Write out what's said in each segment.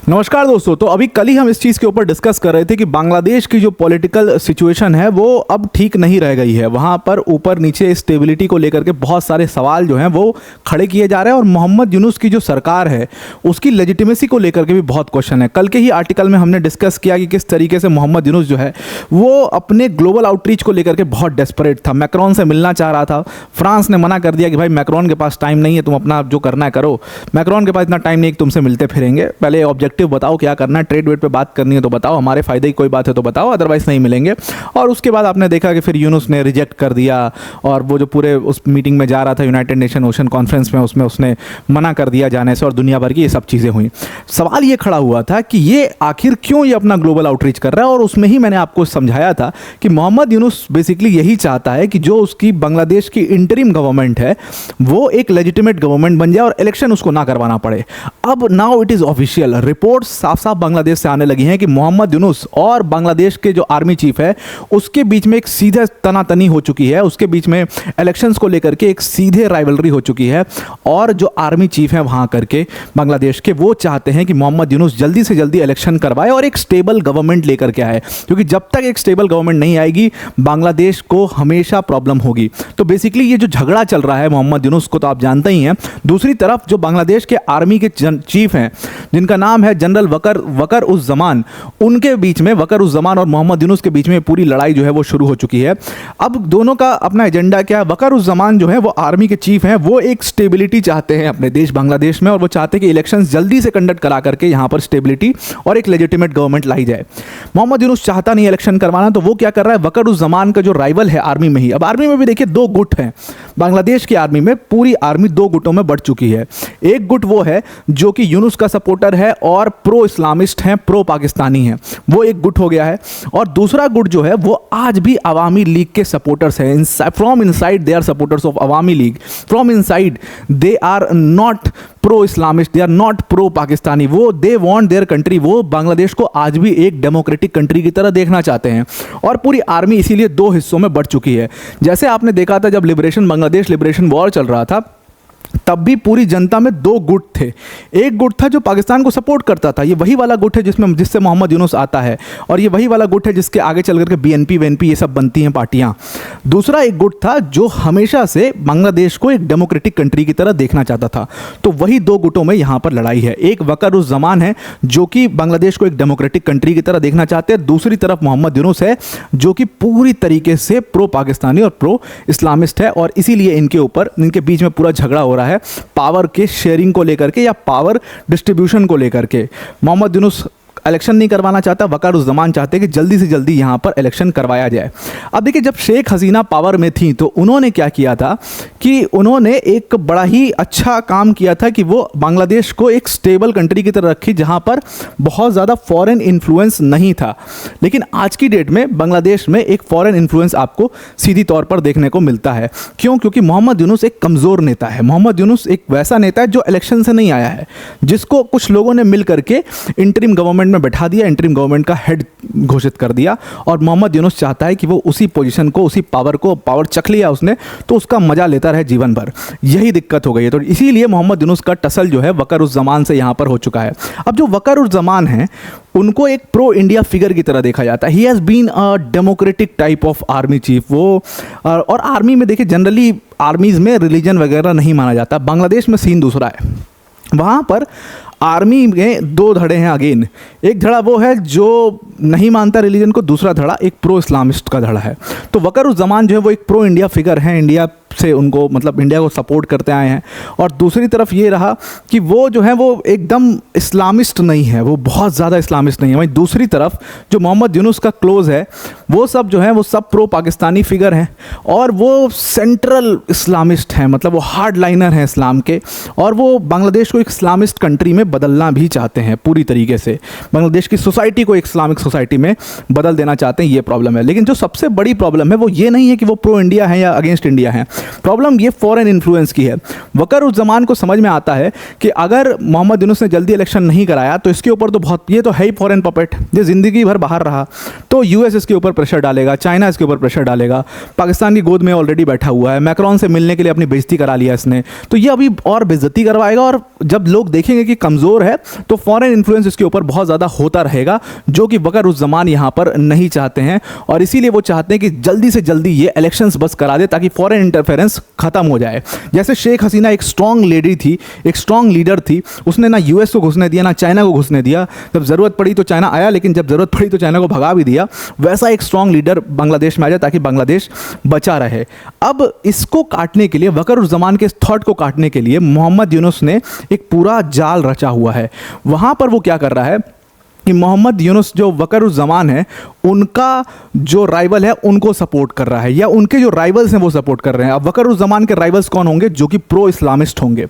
नमस्कार दोस्तों। तो अभी कल ही हम इस चीज़ के ऊपर डिस्कस कर रहे थे कि बांग्लादेश की जो पॉलिटिकल सिचुएशन है वो अब ठीक नहीं रह गई है। वहाँ पर ऊपर नीचे स्टेबिलिटी को लेकर के बहुत सारे सवाल जो हैं वो खड़े किए जा रहे हैं और मोहम्मद यूनुस की जो सरकार है उसकी लेजिटिमेसी को लेकर के भी बहुत क्वेश्चन है। कल के ही आर्टिकल में हमने डिस्कस किया कि किस तरीके से मोहम्मद यूनुस जो है वो अपने ग्लोबल आउटरीच को लेकर के बहुत डेस्परेट था, मैक्रोन से मिलना चाह रहा था। फ्रांस ने मना कर दिया कि भाई मैक्रोन के पास टाइम नहीं है, तुम अपना जो करना है करो, मैक्रोन के पास इतना टाइम नहीं कि तुमसे मिलते फिरेंगे, पहले ऑब्जेक्टिव बताओ क्या करना है, ट्रेड वेड पे बात करनी है तो बताओ, हमारे फायदे की कोई बात है तो बताओ, अदरवाइज नहीं मिलेंगे। और उसके बाद आपने देखा कि फिर यूनुस ने रिजेक्ट कर दिया और वो जो पूरे उस मीटिंग में जा रहा था यूनाइटेड नेशन ओशन कॉन्फ्रेंस में, उसमें उसने मना कर दिया जाने से और दुनिया भर की ये सब चीज़ें हुई। सवाल ये खड़ा हुआ था कि ये आखिर क्यों ये अपना ग्लोबल आउटरीच कर रहा है, और उसमें ही मैंने आपको समझाया था कि मोहम्मद यूनुस बेसिकली यही चाहता है कि जो उसकी बांग्लादेश की इंटरिम गवर्नमेंट है वो एक लेजिटिमेट गवर्नमेंट बन जाए और इलेक्शन उसको ना करवाना पड़े। अब now it is official, reports साफ साफ बांग्लादेश से आने लगी हैं कि मोहम्मद यूनुस और बांग्लादेश के जो आर्मी चीफ है उसके बीच में एक सीधे तनातनी हो चुकी है, उसके बीच में इलेक्शंस को लेकर के एक सीधे राइवलरी हो चुकी है। और जो आर्मी चीफ है वहां करके बांग्लादेश के, वो चाहते हैं कि मोहम्मद यूनुस जल्दी से जल्दी इलेक्शन करवाए और एक स्टेबल गवर्नमेंट लेकर के आए, क्योंकि जब तक एक स्टेबल गवर्नमेंट नहीं आएगी बांग्लादेश को हमेशा प्रॉब्लम होगी। तो बेसिकली ये जो झगड़ा चल रहा है मोहम्मद यूनुस को तो आप जानते ही हैं। दूसरी तरफ जो बांग्लादेश के आर्मी के चीफ हैं जिनका नाम है जनरल वकर उस जमान, उनके बीच में, वकर उस जमान और मोहम्मद यूनुस के बीच में पूरी लड़ाई जो है वो शुरू हो चुकी है। अब दोनों का अपना एजेंडा क्या है? वकर उस जमान जो है वो आर्मी के चीफ हैं, वो एक स्टेबिलिटी चाहते हैं अपने देश बांग्लादेश में और वो चाहते हैं कि इलेक्शंस जल्दी से कंडक्ट करा करके यहाँ पर स्टेबिलिटी और एक लेजिटिमेट गवर्नमेंट लाई जाए। मोहम्मद यूनुस चाहता नहीं इलेक्शन करवाना, तो वो क्या कर रहा है, वकर उस जमान का जो राइवल है आर्मी में ही, अब आर्मी में भी देखिए दो गुट हैं बांग्लादेश की आर्मी में, पूरी आर्मी दो गुटों में बढ़ चुकी है। एक गुट वो है जो कि यूनुस का सपोर्टर है और प्रो इस्लामिस्ट हैं, प्रो पाकिस्तानी हैं, वो एक गुट हो गया है। और दूसरा गुट जो है वो आज भी अवामी लीग के सपोर्टर्स हैं। From inside they are supporters of Awami League, from inside they are not pro Islamist, they are not pro Pakistani, वो दे वांट देयर कंट्री, वो बांग्लादेश को आज भी एक डेमोक्रेटिक कंट्री की तरह देखना चाहते हैं। और पूरी आर्मी इसीलिए दो हिस्सों में बढ़ चुकी है। जैसे आपने देखा था जब बांग्लादेश लिबरेशन वॉर चल रहा था तब भी पूरी जनता में दो गुट थे। एक गुट था जो पाकिस्तान को सपोर्ट करता था, ये वही वाला गुट है जिससे मोहम्मद यूनुस आता है, और ये वही वाला गुट है जिसके आगे चल करके बीएनपी वेनपी ये सब बनती हैं पार्टियां। दूसरा एक गुट था जो हमेशा से बांग्लादेश को एक डेमोक्रेटिक कंट्री की तरह देखना चाहता था। तो वही दो गुटों में यहाँ पर लड़ाई है। एक वकर उस जमान है जो कि बांग्लादेश को एक डेमोक्रेटिक कंट्री की तरह देखना चाहते हैं, दूसरी तरफ मोहम्मद यूनुस है जो कि पूरी तरीके से प्रो पाकिस्तानी और प्रो इस्लामिस्ट है। और इसीलिए इनके बीच में पूरा झगड़ा हो रहा है पावर के शेयरिंग को लेकर के या पावर डिस्ट्रीब्यूशन को लेकर के। मोहम्मद यूनुस इलेक्शन नहीं करवाना चाहता, वकार उस जमान चाहते हैं कि जल्दी से जल्दी यहाँ पर इलेक्शन करवाया जाए। अब देखिए जब शेख हसीना पावर में थी तो उन्होंने क्या किया था कि उन्होंने एक बड़ा ही अच्छा काम किया था कि वो बांग्लादेश को एक स्टेबल कंट्री की तरह रखी जहाँ पर बहुत ज़्यादा फॉरेन इन्फ्लुएंस नहीं था। लेकिन आज की डेट में बांग्लादेश में एक फॉरेन इन्फ्लुएंस आपको सीधी तौर पर देखने को मिलता है। क्यों? क्योंकि मोहम्मद यूनुस एक कमज़ोर नेता है। मोहम्मद यूनुस एक वैसा नेता है जो इलेक्शन से नहीं आया है, जिसको कुछ लोगों ने मिल करके इंटरिम गवर्नमेंट में बैठा दिया, इंटरिम गवर्नमेंट का हेड घोषित कर दिया। और मोहम्मद यूनुस चाहता है कि वो उसी पोजीशन को, उसी पावर चख लिया उसने तो उसका मजा लेता रहे जीवन भर। यही दिक्कत हो गई है। तो इसीलिए मोहम्मद यूनुस का टसल जो है वकर उस जमान से यहाँ पर हो चुका है। अब जो वकर उस जमान है उनको एक प्रो इंडिया फिगर की तरह देखा जाता है। He has been a democratic type of army chief. वो और आर्मी में देखिए जनरली आर्मीज़ में रिलीजन वगैरह नहीं माना जाता। बांग्लादेश में सीन दूसरा है। वहाँ पर आर्मी में दो धड़े हैं अगेन। एक धड़ा वो है जो नहीं मानता रिलीजन को, दूसरा धड़ा एक प्रो इस्लामिस्ट का धड़ा है। तो वकर उस जमान जो है वो एक प्रो इंडिया फिगर है, इंडिया से उनको मतलब इंडिया को सपोर्ट करते आए हैं। और दूसरी तरफ ये रहा कि वो जो है वो एकदम इस्लामिस्ट नहीं है, वो बहुत ज़्यादा इस्लामिस्ट नहीं है। वहीं दूसरी तरफ जो मोहम्मद यूनुस का क्लोज है वो सब जो है वो सब प्रो पाकिस्तानी फिगर हैं और वो सेंट्रल इस्लामिस्ट हैं, मतलब वो हार्ड लाइनर हैं इस्लाम के। और वो बांग्लादेश को एक इस्लामिस्ट कंट्री में बदलना भी चाहते हैं पूरी तरीके से, बांग्लादेश की सोसाइटी को एक इस्लामिक सोसाइटी में बदल देना चाहते हैं। ये प्रॉब्लम है। लेकिन जो सबसे बड़ी प्रॉब्लम है वो ये नहीं है कि वो प्रो इंडिया है या अगेंस्ट इंडिया है, प्रॉब्लम ये फॉरेन इन्फ्लुएंस की है। वक़ार-उज़-ज़मान को समझ में आता है कि अगर मोहम्मद यूनुस ने जल्दी इलेक्शन नहीं कराया तो इसके ऊपर तो बहुत, ये तो है ही फॉरेन पपेट, ये ज़िंदगी भर बाहर रहा, तो यूएस इसके ऊपर प्रेशर डालेगा, चाइना इसके ऊपर प्रेशर डालेगा, पाकिस्तान की गोद में ऑलरेडी बैठा हुआ है, मैक्रोन से मिलने के लिए अपनी बेइज्जती करा लिया इसने, तो ये अभी और बेइज्जती करवाएगा। और जब लोग देखेंगे कि कमज़ोर है तो फॉरेन इन्फ्लुएंस इसके ऊपर बहुत ज़्यादा होता रहेगा, जो कि वक़ार-उज़-ज़मान यहाँ पर नहीं चाहते हैं। और इसीलिए वो चाहते हैं कि जल्दी से जल्दी ये इलेक्शंस बस करा दे ताकि फॉरेन इंटरफेरेंस खत्म हो जाए। जैसे शेख हसीना एक स्ट्रॉन्ग लेडी थी, एक स्ट्रॉन्ग लीडर थी, उसने ना यूएस को घुसने दिया ना चाइना को घुसने दिया, जब ज़रूरत पड़ी तो चाइना आया, लेकिन जब ज़रूरत पड़ी तो चाइना को भगा भी दिया। वैसा एक स्ट्रॉन्ग लीडर बांग्लादेश में आ जाए ताकि बांग्लादेश बचा रहे। अब इसको काटने के लिए, वक़ार-उज़-ज़मान के थॉट को काटने के लिए मोहम्मद यूनुस ने एक पूरा जाल रचा हुआ है। वहाँ पर वो क्या कर रहा है कि मोहम्मद यूनुस जो वक़ार-उज़-ज़मान है उनका जो राइवल है उनको सपोर्ट कर रहा है, या उनके जो राइवल्स हैं वो सपोर्ट कर रहे हैं। अब वक़ार-उज़-ज़मान के राइवल्स कौन होंगे? जो कि प्रो इस्लामिस्ट होंगे।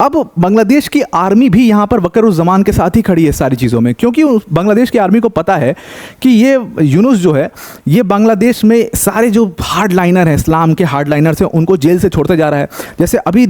अब बांग्लादेश की आर्मी भी यहाँ पर वक़ार-उज़-ज़मान के साथ ही खड़ी है सारी चीज़ों में, क्योंकि बांग्लादेश की आर्मी को पता है कि ये यूनुस जो है ये बांग्लादेश में सारे जो हार्ड लाइनर हैं, इस्लाम के हार्ड लाइनर्स हैं, उनको जेल से छोड़ते जा रहा है। जैसे अभी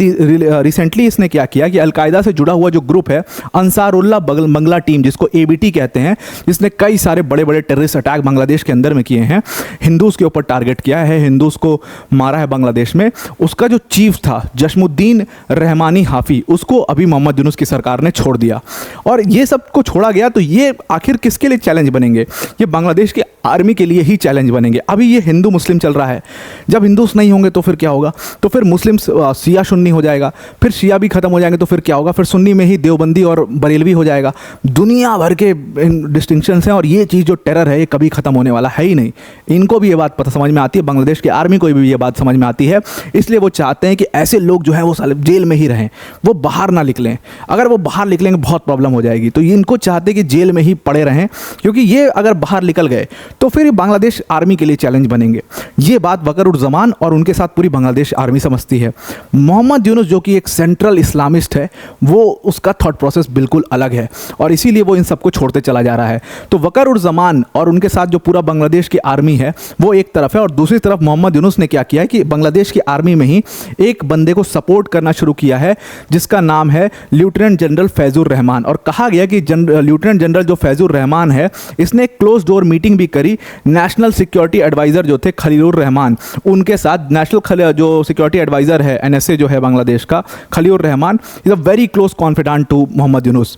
रिसेंटली इसने क्या किया कि अलकायदा से जुड़ा हुआ जो ग्रुप है अंसारुल्लाह बंगला टीम, जिसको ABT कहते हैं, जिसने कई सारे बड़े बड़े टेररिस्ट अटैक बांग्लादेश के अंदर में किए हैं, हिंदूज़ के ऊपर टारगेट किया है, हिंदूज़ को मारा है बांग्लादेश में, उसका जो चीफ था जश्मुद्दीन रहमानी हाफी, उसको अभी मोहम्मद यूनुस की सरकार ने छोड़ दिया। और ये सब को छोड़ा गया तो ये आखिर किसके लिए चैलेंज बनेंगे? ये बांग्लादेश की आर्मी के लिए ही चैलेंज बनेंगे। अभी ये हिंदू मुस्लिम चल रहा है, जब हिंदूस नहीं होंगे तो फिर क्या होगा? तो फिर मुस्लिम शिया सुन्नी हो जाएगा, फिर शिया भी खत्म हो जाएंगे तो फिर क्या होगा? फिर सुन्नी में ही देवबंदी और बरेलवी हो जाएगा। दुनिया भर के डिस्टिंक्शंस हैं और ये चीज़ जो टेरर है ये कभी ख़त्म होने वाला है ही नहीं। इनको भी ये बात पता समझ में आती है, बांग्लादेश की आर्मी को भी ये बात समझ में आती है, इसलिए वो चाहते हैं कि ऐसे लोग जो हैं वो साले जेल में ही रहें, वो बाहर ना निकलें। अगर वो बाहर निकलेंगे बहुत प्रॉब्लम हो जाएगी, तो ये इनको चाहते हैं कि जेल में ही पड़े रहें, क्योंकि ये अगर बाहर निकल गए तो फिर बांग्लादेश आर्मी के लिए चैलेंज बनेंगे। ये बात वक़ार-उज़-ज़मान और उनके साथ पूरी बांग्लादेश आर्मी समझती है। मोहम्मद यूनुस जो कि एक सेंट्रल इस्लामिस्ट है, वो उसका थॉट प्रोसेस बिल्कुल अलग है और इसीलिए वो इन सबको छोड़ते चला जा रहा है। तो वक़ार-उज़-ज़मान और उनके साथ जो पूरा बांग्लादेश की आर्मी है वो एक तरफ है, और दूसरी तरफ मोहम्मद यूनुस ने क्या किया है कि बांग्लादेश की आर्मी में ही एक बंदे को सपोर्ट करना शुरू किया है, जिसका नाम है लेफ्टिनेंट जनरल फैज़ुर रहमान। और कहा गया कि लेफ्टिनेंट जनरल जो फैज़ुर रहमान है, इसने क्लोज डोर मीटिंग भी करी नेशनल सिक्योरिटी एडवाइज़र जो थे खलीलुर रहमान, उनके साथ। नेशनल जो सिक्योरिटी एडवाइज़र है NSA जो है बांग्लादेश का, Khalilur Rahman is a very close confident to Mohammad Yunus.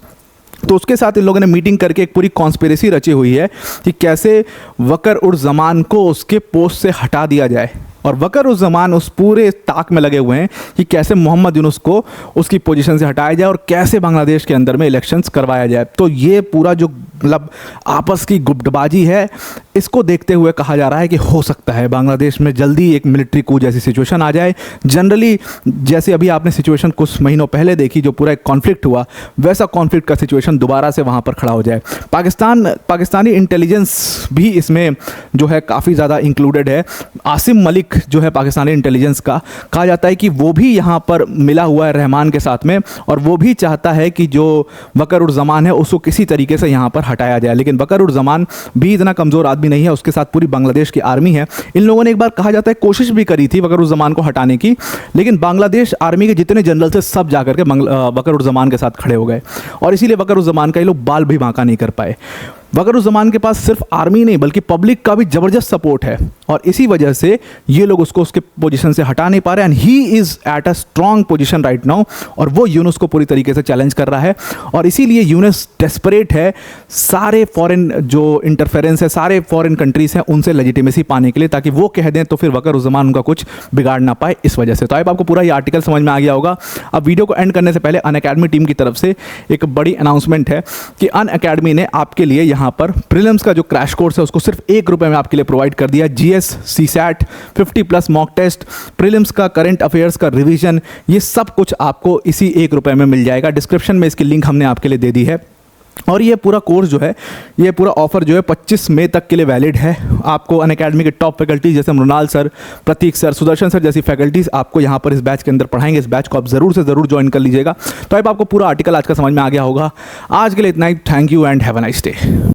तो उसके साथ इन लोगों ने मीटिंग करके एक पूरी कॉन्स्पिरेसी रची हुई है कि कैसे वक़ार-उज़-ज़मान को उसके पोस्ट से हटा दिया जाए। और वक़ार-उज़-ज़मान उस पूरे ताक में लगे हुए हैं कि कैसे मोहम्मद यूनुस को उसकी पोजीशन से हटाया जाए और कैसे बांग्लादेश के अंदर में इलेक्शंस करवाया जाए। तो ये पूरा जो मतलब आपस की गुप्तबाजी है, इसको देखते हुए कहा जा रहा है कि हो सकता है बांग्लादेश में जल्दी एक मिलिट्री कू जैसी सिचुएशन आ जाए। जनरली जैसे अभी आपने सिचुएशन कुछ महीनों पहले देखी, जो पूरा एक कॉन्फ्लिक्ट हुआ, वैसा कॉन्फ्लिक्ट का सिचुएशन दोबारा से वहाँ पर खड़ा हो जाए। पाकिस्तानी इंटेलिजेंस भी इसमें जो है काफ़ी ज़्यादा इंक्लूडेड है। आसिम मलिक जो है पाकिस्तानी इंटेलिजेंस का, कहा जाता है कि वो भी यहाँ पर मिला हुआ है रहमान के साथ में, और वो भी चाहता है कि जो वक़ार-उज़-ज़मान है उसको किसी तरीके से यहाँ पर हटाया जाए। लेकिन वक़ार-उज़-ज़मान भी इतना कमज़ोर आदमी नहीं है, उसके साथ पूरी बांग्लादेश की आर्मी है। इन लोगों ने एक बार कहा जाता है कोशिश भी करी थी वक़ार-उज़्ज़मान को हटाने की, लेकिन बांग्लादेश आर्मी के जितने जनरल थे सब जाकर के वक़ार-उज़्ज़मान के साथ खड़े हो गए, और इसीलिए वक़ार-उज़्ज़मान का ये लोग बाल भी बांका नहीं कर पाए। वक़ार-उज़्ज़मान के पास सिर्फ आर्मी नहीं बल्कि पब्लिक का भी ज़बरदस्त सपोर्ट है, और इसी वजह से ये लोग उसको उसके पोजीशन से हटा नहीं पा रहे। And he is at a strong position right now, और वो यूनुस को पूरी तरीके से चैलेंज कर रहा है। और इसीलिए यूनुस डेस्परेट है सारे फॉरेन जो इंटरफेरेंस है, सारे फॉरेन कंट्रीज़ हैं, उनसे लेजिटिमेसी पाने के लिए, ताकि वो कह दें तो फिर वक़ार-उज़्ज़मान उनका कुछ बिगाड़ ना पाए इस वजह से। तो अब आपको पूरा ये आर्टिकल समझ में आ गया होगा। अब वीडियो को एंड करने से पहले अनअकैडमी टीम की तरफ से एक बड़ी अनाउंसमेंट है कि अनअकैडमी ने आपके लिए यहाँ पर प्रीलिम्स का जो क्रैश कोर्स है उसको सिर्फ ₹1 में आपके लिए प्रोवाइड कर दिया। GS CSAT 50+ mock test, prelims का करंट अफेयर्स का रिवीजन, ये सब कुछ आपको इसी ₹1 में मिल जाएगा। डिस्क्रिप्शन में इसकी लिंक हमने आपके लिए दे दी है। और ये पूरा कोर्स जो है, ये पूरा ऑफर जो है 25 मई तक के लिए वैलिड है। आपको अनअकैडमी के टॉप फैकल्टी जैसे मृणाल सर, प्रतीक सर, सुदर्शन सर जैसी फैकल्टीज़ आपको यहाँ पर इस बैच के अंदर पढ़ाएंगे। इस बैच को आप ज़रूर से ज़रूर ज्वाइन कर लीजिएगा। तो अब आपको पूरा आर्टिकल आज का समझ में आ गया होगा। आज के लिए इतना ही। Thank you and have a nice day.